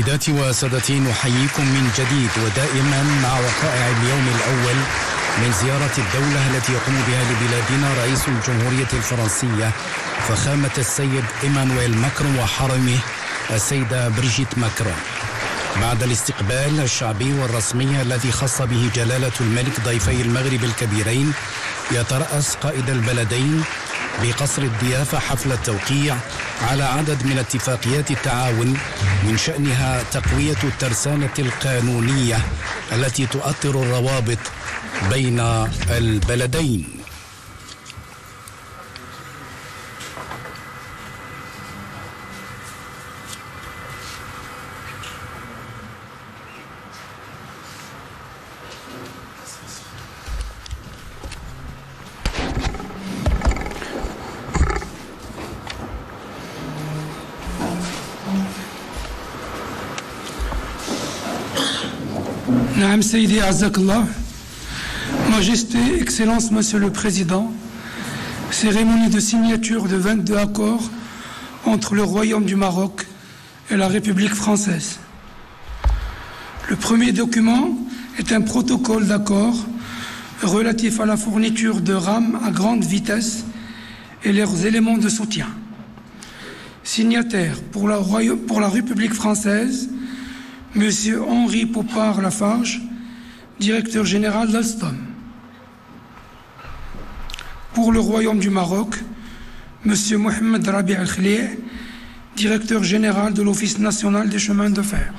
سيداتي وسادتي، نحييكم من جديد ودائما مع وقائع اليوم الأول من زيارة الدولة التي يقوم بها لبلادنا رئيس الجمهورية الفرنسية فخامة السيد إيمانويل ماكرون وحرمه السيدة بريجيت ماكرون. بعد الاستقبال الشعبي والرسمي الذي خص به جلالة الملك ضيفي المغرب الكبيرين، يترأس قائد البلدين بقصر الضيافة حفل التوقيع على عدد من اتفاقيات التعاون من شأنها تقوية الترسانة القانونية التي تؤطر الروابط بين البلدين. Naam Seydi Azakallah, Majesté, Excellence, Monsieur le Président, cérémonie de signature de 22 accords entre le Royaume du Maroc et la République française. Le premier document est un protocole d'accord relatif à la fourniture de rames à grande vitesse et leurs éléments de soutien. Signataire pour la République française, Monsieur Henri Popard-Lafarge, directeur général d'Alstom. Pour le Royaume du Maroc, Monsieur Mohamed Rabi Al-Khlih, directeur général de l'Office national des chemins de fer.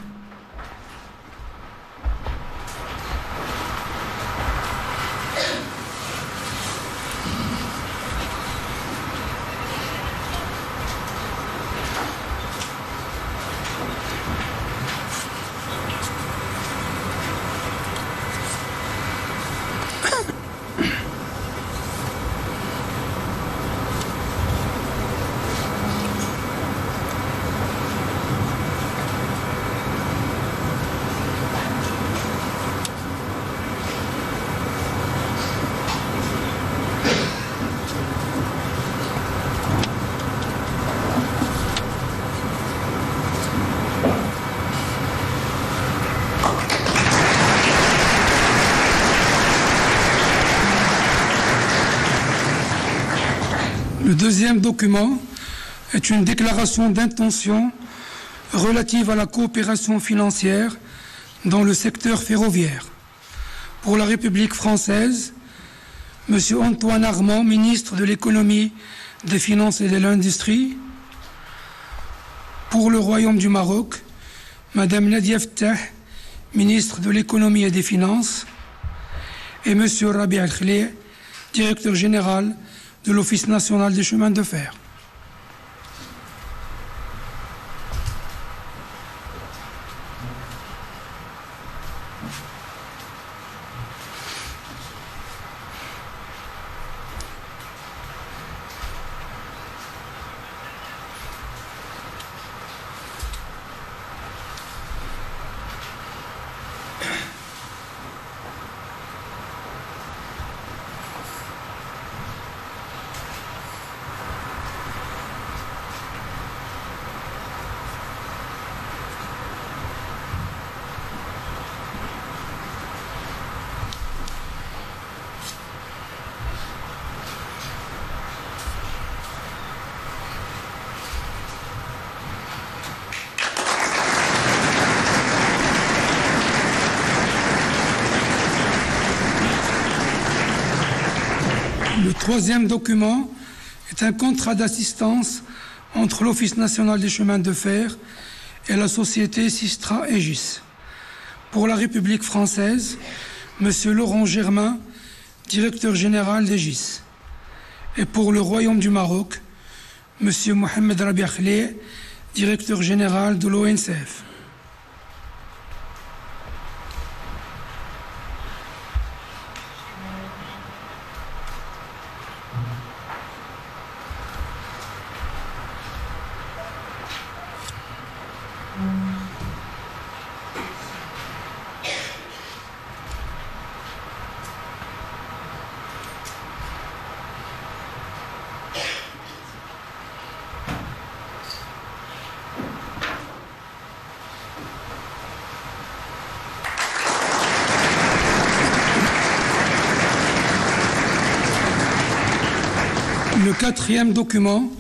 Le deuxième document est une déclaration d'intention relative à la coopération financière dans le secteur ferroviaire. Pour la République française, M. Antoine Armand, ministre de l'Économie, des Finances et de l'Industrie. Pour le Royaume du Maroc, Mme Nadia Ftah, ministre de l'Économie et des Finances, et M. Rabi Al-Khlih, directeur général de l'Office national des chemins de fer. Le troisième document est un contrat d'assistance entre l'Office national des chemins de fer et la société Sistra Aegis. Pour la République française, M. Laurent Germain, directeur général d'Aegis. Et pour le Royaume du Maroc, M. Mohamed Rabi Al-Khlih, directeur général de l'ONCF. Le quatrième document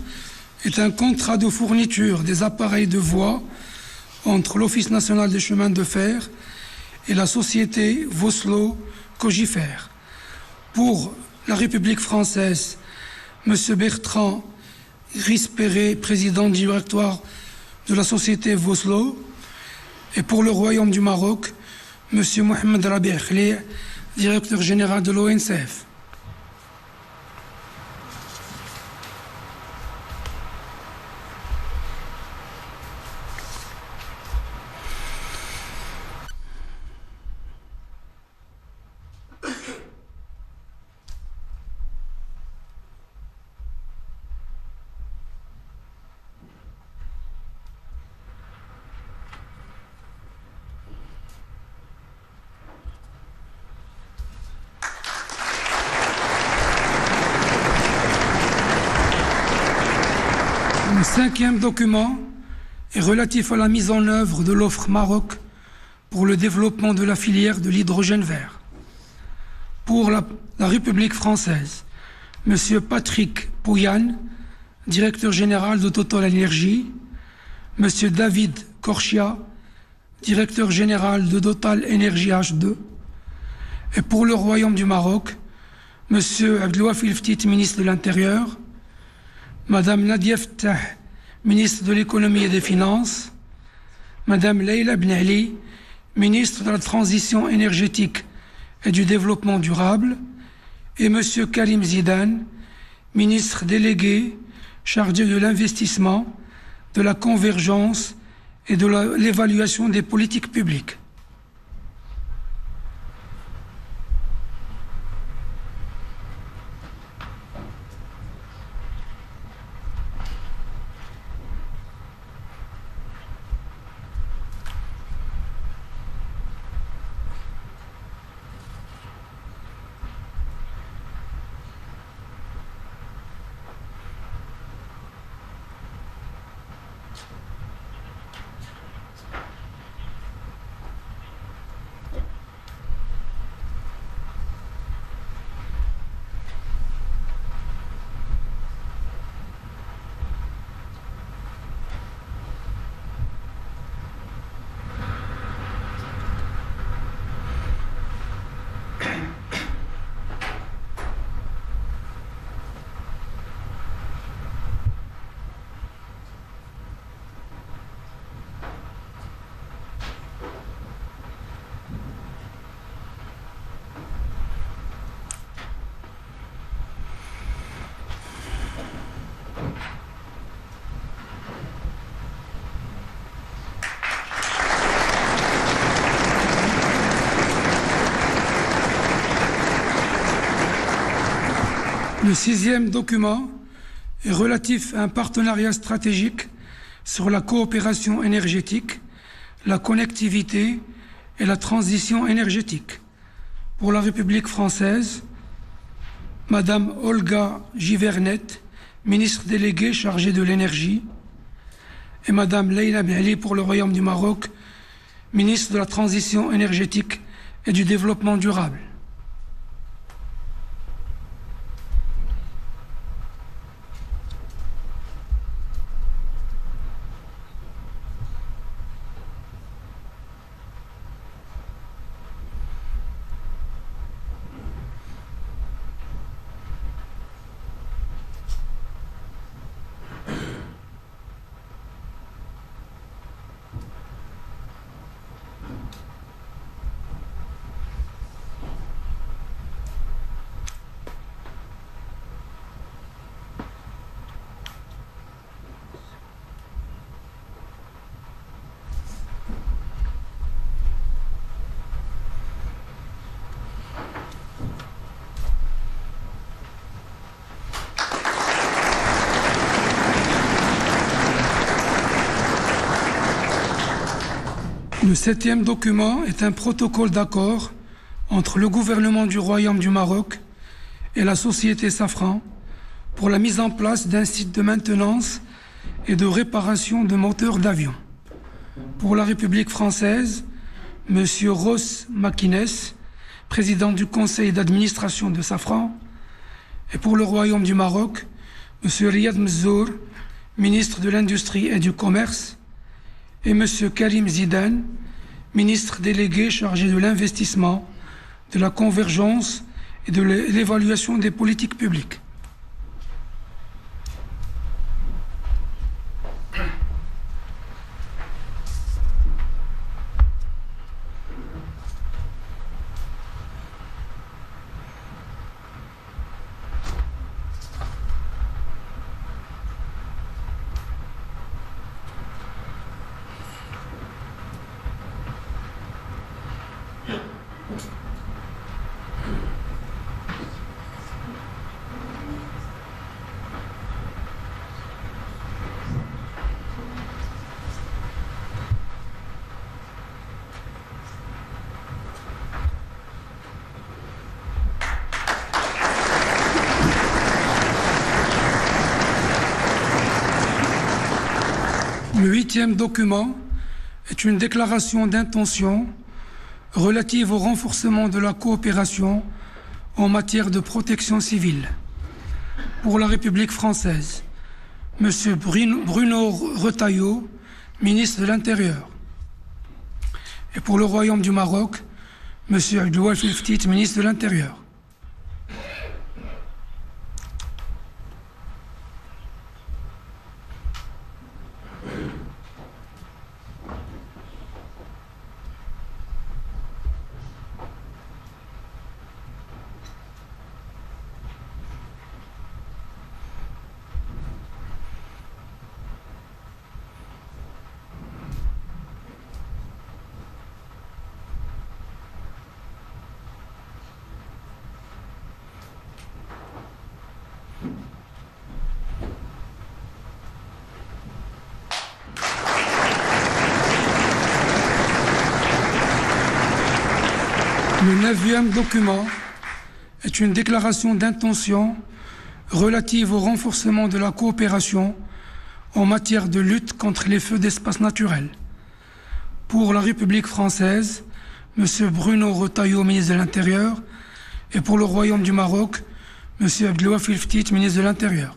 est un contrat de fourniture des appareils de voie entre l'Office national des chemins de fer et la société Vosloo Cogifère. Pour la République française, M. Bertrand Grispéré, président du directoire de la société Vosloo, et pour le Royaume du Maroc, M. Mohamed Rabi Khlih, directeur général de l'ONCF. Le cinquième document est relatif à la mise en œuvre de l'offre Maroc pour le développement de la filière de l'hydrogène vert. Pour la République française, M. Patrick Pouyanné, directeur général de Total Energy, M. David Korchia, directeur général de Total Energy H2, et pour le Royaume du Maroc, M. Abdelwafil Ftit, ministre de l'Intérieur, Madame Nadia Ftah, ministre de l'Économie et des Finances, Madame Leila Ben Ali, ministre de la Transition énergétique et du Développement durable, et Monsieur Karim Zidane, ministre délégué chargé de l'investissement, de la convergence et de l'évaluation des politiques publiques. Le sixième document est relatif à un partenariat stratégique sur la coopération énergétique, la connectivité et la transition énergétique. Pour la République française, Madame Olga Givernet, ministre déléguée chargée de l'énergie, et Madame Leila Ben Ali pour le Royaume du Maroc, ministre de la Transition énergétique et du Développement durable. Le septième document est un protocole d'accord entre le gouvernement du Royaume du Maroc et la société Safran pour la mise en place d'un site de maintenance et de réparation de moteurs d'avion. Pour la République française, M. Ross Makines, président du conseil d'administration de Safran, et pour le Royaume du Maroc, M. Riyad Mzour, ministre de l'Industrie et du Commerce, et M. Karim Zidane, ministre délégué chargé de l'investissement, de la convergence et de l'évaluation des politiques publiques. Le 8e document est une déclaration d'intention relative au renforcement de la coopération en matière de protection civile. Pour la République française, M. Bruno Retailleau, ministre de l'Intérieur. Et pour le Royaume du Maroc, M. Abdouaf El-Ftit, ministre de l'Intérieur. Le 9e document est une déclaration d'intention relative au renforcement de la coopération en matière de lutte contre les feux d'espace naturel. Pour la République française, M. Bruno Retailleau, ministre de l'Intérieur, et pour le Royaume du Maroc, M. Abdouaf El-Ftit, ministre de l'Intérieur.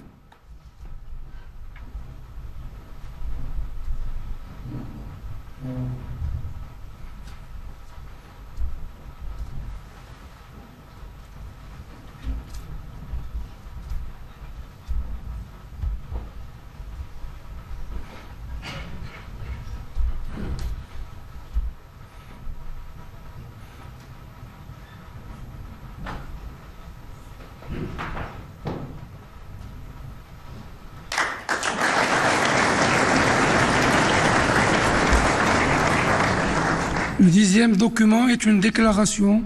Le 10e document est une déclaration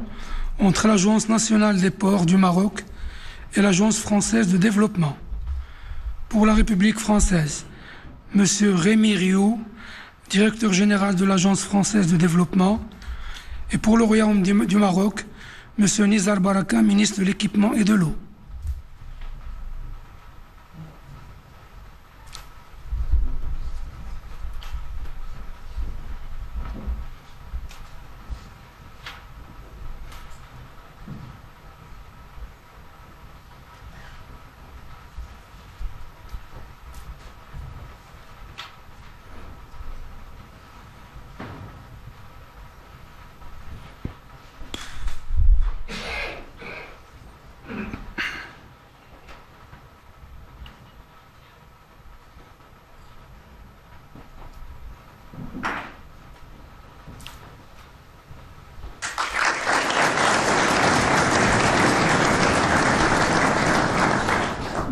entre l'Agence nationale des ports du Maroc et l'Agence française de développement. Pour la République française, M. Rémi Rioux, directeur général de l'Agence française de développement, et pour le Royaume du Maroc, M. Nizar Baraka, ministre de l'équipement et de l'eau.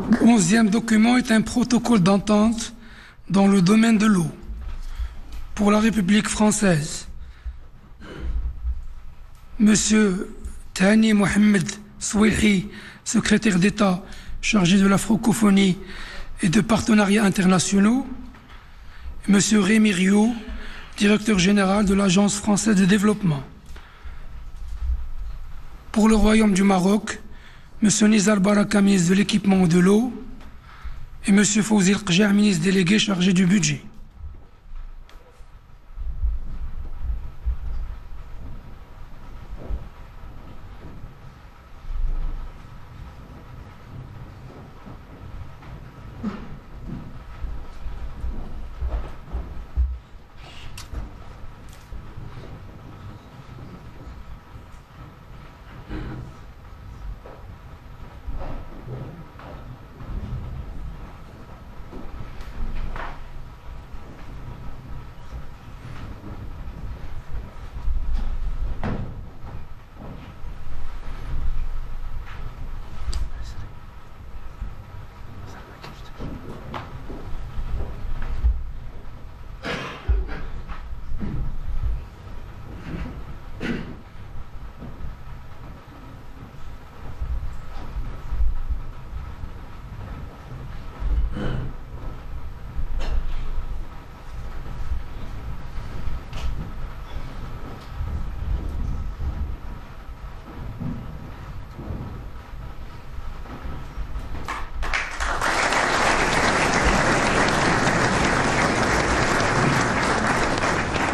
Le 11e document est un protocole d'entente dans le domaine de l'eau. Pour la République française, M. Thani Mohamed Souilhi, secrétaire d'État chargé de la francophonie et de partenariats internationaux, et M. Rémi Rioux, directeur général de l'Agence française de développement. Pour le Royaume du Maroc, M. Nizar Baraka, ministre de l'équipement et de l'eau, et M. Fawzi El-Qjar, ministre délégué chargé du budget.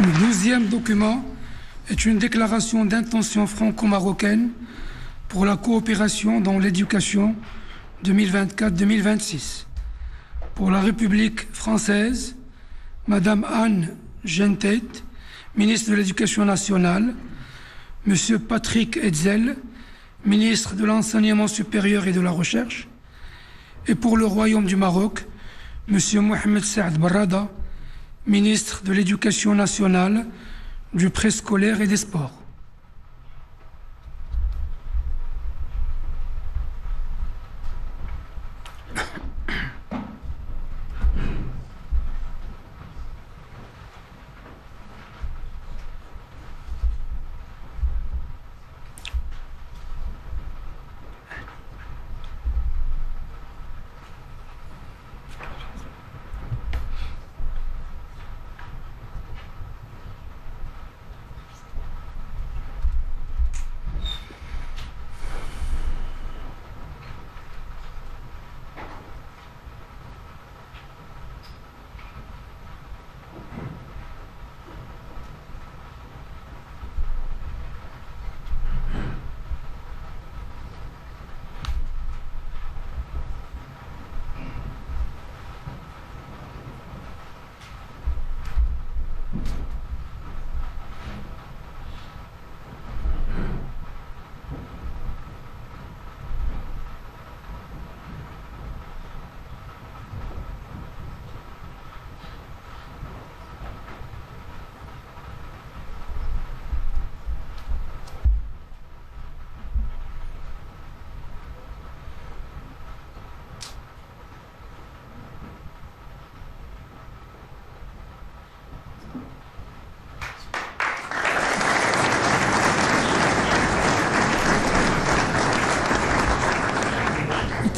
Le 12e document est une déclaration d'intention franco-marocaine pour la coopération dans l'éducation 2024-2026. Pour la République française, Madame Anne Gentet, ministre de l'Éducation nationale, Monsieur Patrick Hetzel, ministre de l'Enseignement supérieur et de la Recherche, et pour le Royaume du Maroc, Monsieur Mohamed Saad Barrada, ministre de l'Éducation nationale, du préscolaire et des sports.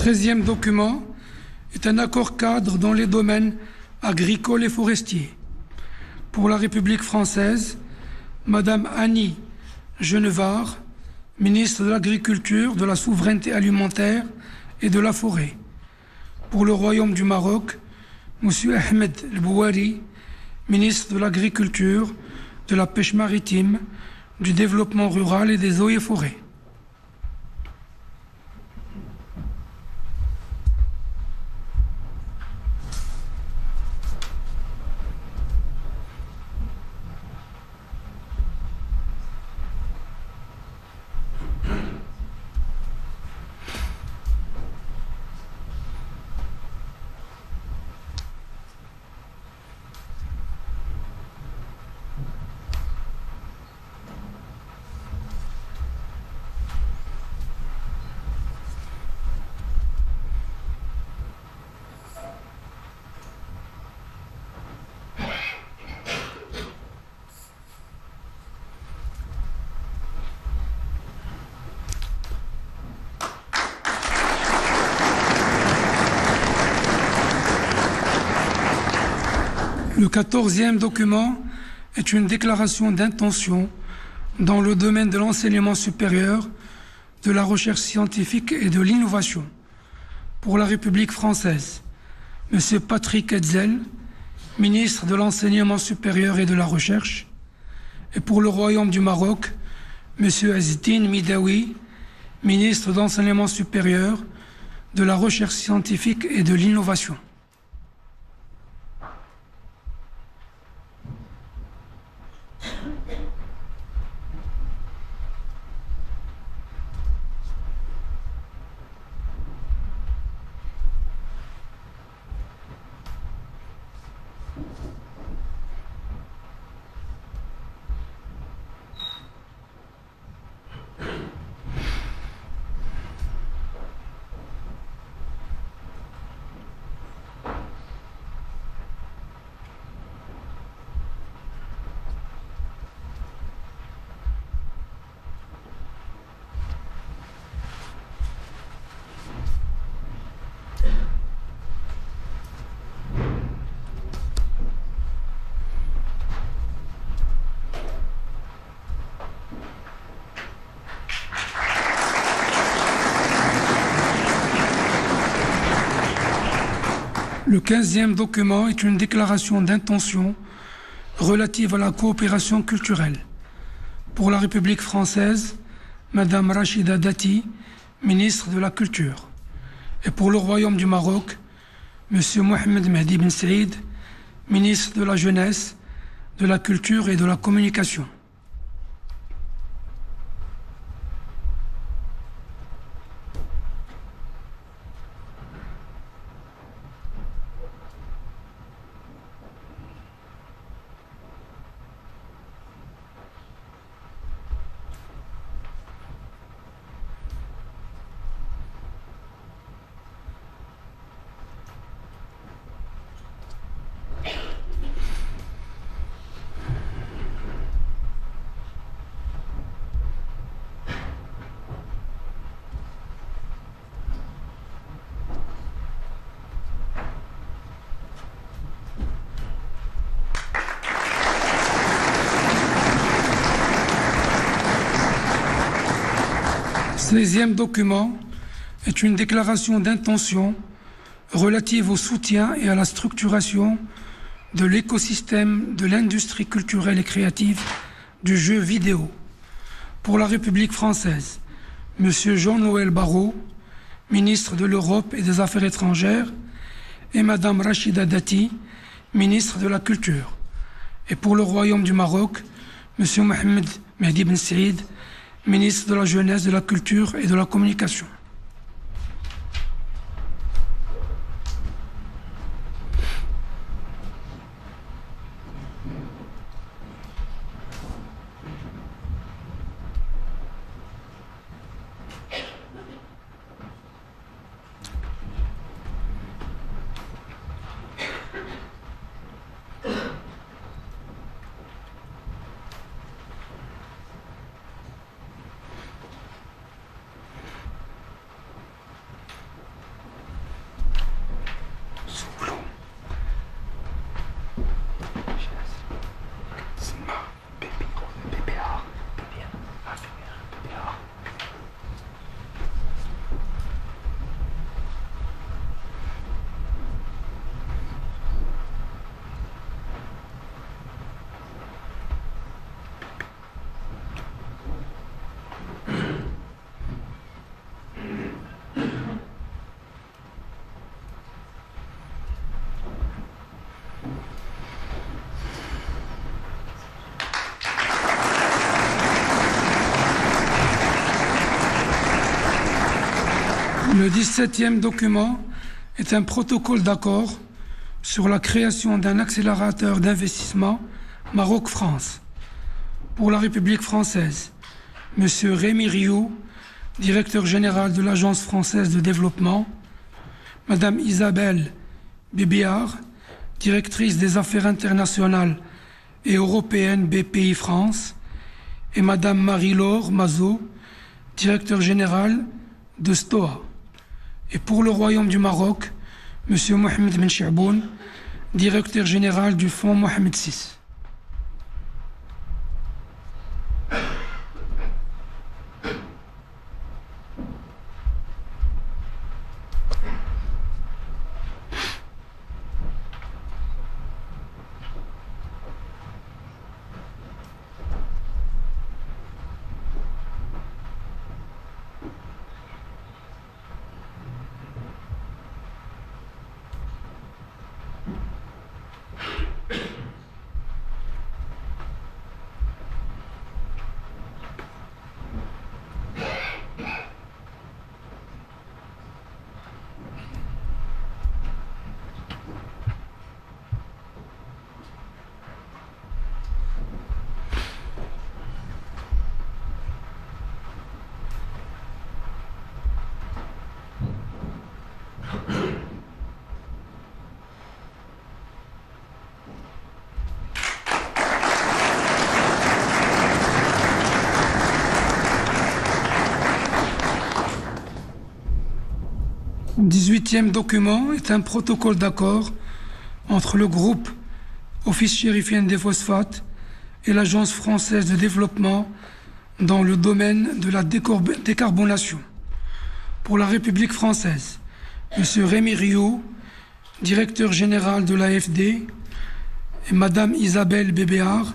Le 13e document est un accord cadre dans les domaines agricoles et forestiers. Pour la République française, Madame Annie Genevard, ministre de l'Agriculture, de la Souveraineté alimentaire et de la Forêt. Pour le Royaume du Maroc, Monsieur Ahmed El Bouari, ministre de l'Agriculture, de la Pêche maritime, du Développement rural et des eaux et forêts. Le 14e document est une déclaration d'intention dans le domaine de l'enseignement supérieur, de la recherche scientifique et de l'innovation. Pour la République française, M. Patrick Hetzel, ministre de l'Enseignement supérieur et de la Recherche, et pour le Royaume du Maroc, M. Azdine Midawi, ministre de l'Enseignement supérieur, de la Recherche scientifique et de l'innovation. Le 15e document est une déclaration d'intention relative à la coopération culturelle. Pour la République française, Madame Rachida Dati, ministre de la Culture. Et pour le Royaume du Maroc, Monsieur Mohamed Mehdi Ben Saïd, ministre de la Jeunesse, de la Culture et de la Communication. Ce 16e document est une déclaration d'intention relative au soutien et à la structuration de l'écosystème de l'industrie culturelle et créative du jeu vidéo. Pour la République française, M. Jean-Noël Barrot, ministre de l'Europe et des Affaires étrangères, et Mme Rachida Dati, ministre de la Culture. Et pour le Royaume du Maroc, M. Mohamed Mehdi Ben Saïd, ministre de la Jeunesse, de la Culture et de la Communication. Le 17e document est un protocole d'accord sur la création d'un accélérateur d'investissement Maroc-France. Pour la République française, M. Rémi Rioux, directeur général de l'Agence française de développement, Mme Isabelle Bébéard, directrice des affaires internationales et européennes BPI France, et Mme Marie-Laure Mazot, directeur général de STOA. Et pour le Royaume du Maroc, M. Mohamed Ben Chaboun, directeur général du Fonds Mohamed VI. Le 18e document est un protocole d'accord entre le groupe Office chérifien des phosphates et l'Agence française de développement dans le domaine de la décarbonation. Pour la République française, M. Rémi Rioux, directeur général de l'AFD, et Madame Isabelle Bébéard,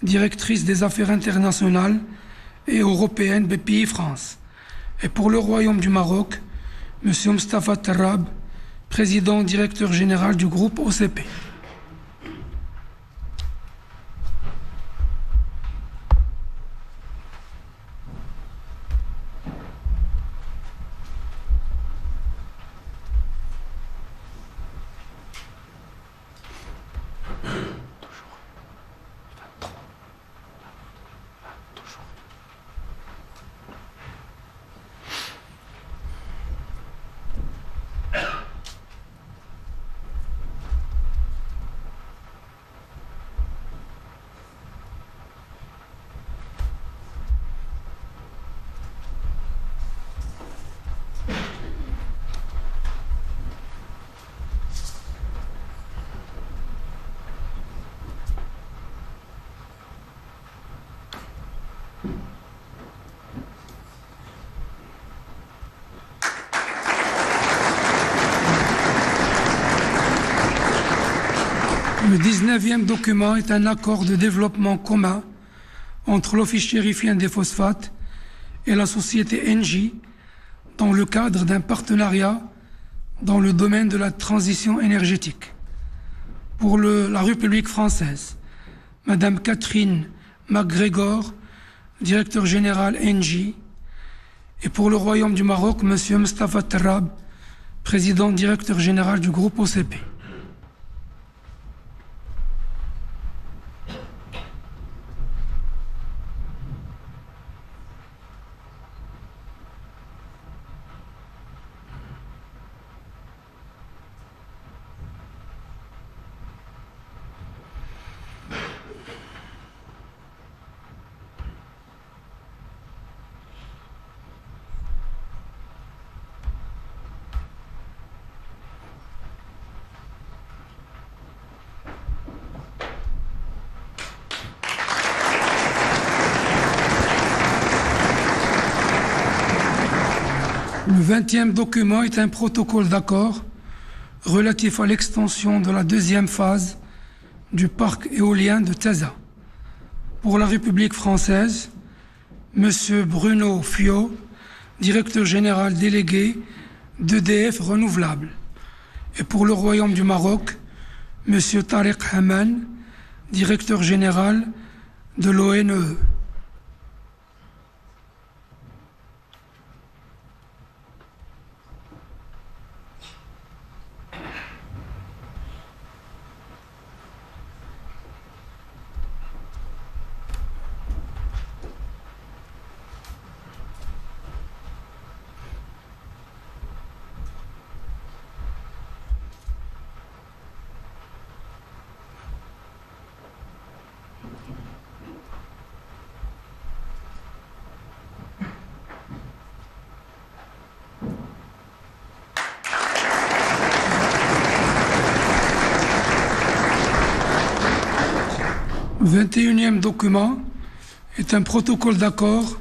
directrice des affaires internationales et européennes BPI France. Et pour le Royaume du Maroc, M. Mostafa Tarrab, président directeur général du groupe OCP. Le 19e document est un accord de développement commun entre l'Office chérifien des phosphates et la société Engie dans le cadre d'un partenariat dans le domaine de la transition énergétique. Pour la République française, Madame Catherine MacGregor, directeur général Engie, et pour le Royaume du Maroc, Monsieur Mostafa Tarrab, président directeur général du groupe OCP. Le 20e document est un protocole d'accord relatif à l'extension de la deuxième phase du parc éolien de Taza. Pour la République française, M. Bruno Fiot, directeur général délégué d'EDF Renouvelable. Et pour le Royaume du Maroc, M. Tariq Haman, directeur général de l'ONE. Le 21e document est un protocole d'accord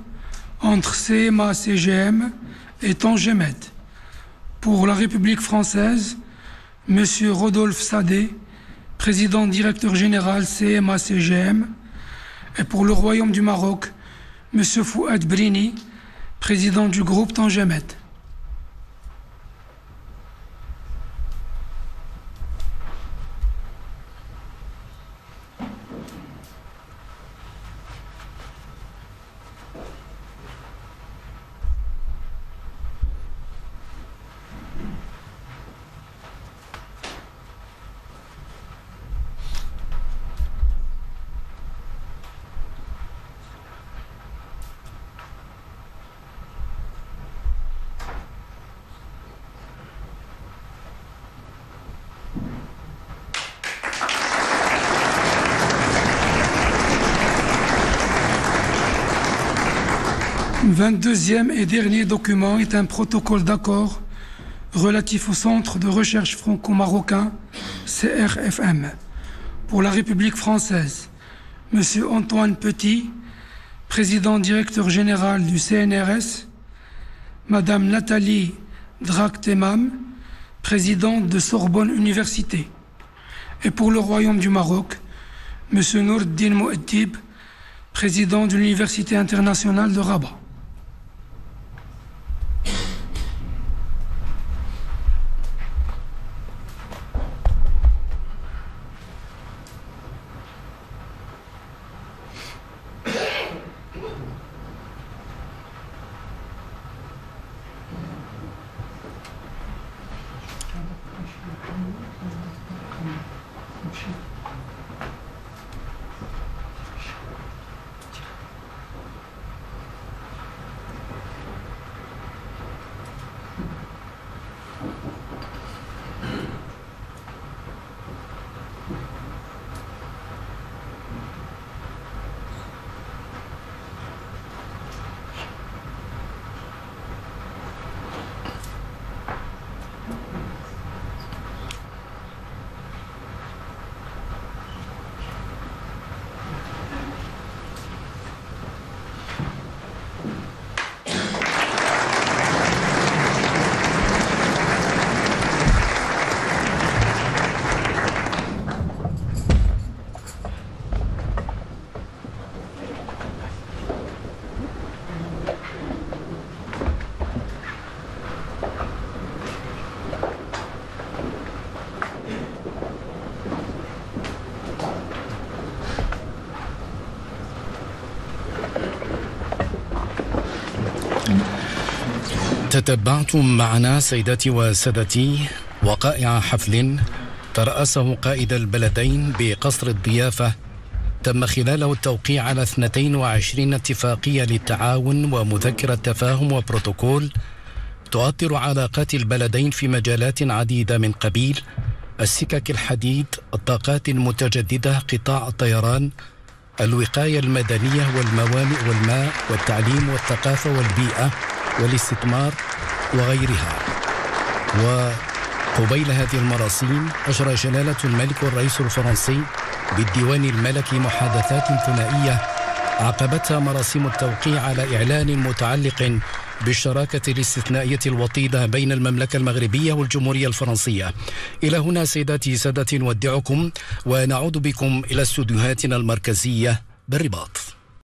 entre CMA-CGM et Tangemed. Pour la République française, M. Rodolphe Sadé, président directeur général CMA-CGM, et pour le Royaume du Maroc, M. Fouad Brini, président du groupe Tangemed. Le 22e et dernier document est un protocole d'accord relatif au Centre de recherche franco-marocain CRFM. Pour la République française, M. Antoine Petit, président directeur général du CNRS, Madame Nathalie Drac-Temam, présidente de Sorbonne Université. Et pour le Royaume du Maroc, M. Nourdine Mouaddib, président de l'Université internationale de Rabat. تتبعتم معنا سيداتي وسادتي وقائع حفل ترأسه قائد البلدين بقصر الضيافة تم خلاله التوقيع على 22 اتفاقية للتعاون ومذكرة تفاهم وبروتوكول تؤطر علاقات البلدين في مجالات عديدة من قبيل السكك الحديد، الطاقات المتجددة، قطاع الطيران، الوقاية المدنية والموانئ والماء والتعليم والثقافة والبيئة والاستثمار وغيرها. وقبيل هذه المراسيم أجرى جلالة الملك والرئيس الفرنسي بالديوان الملكي محادثات ثنائية عقبتها مراسيم التوقيع على إعلان متعلق بالشراكة الاستثنائية الوطيدة بين المملكة المغربية والجمهورية الفرنسية. إلى هنا سيداتي سادتي نودعكم ونعود بكم إلى استوديوهاتنا المركزية بالرباط.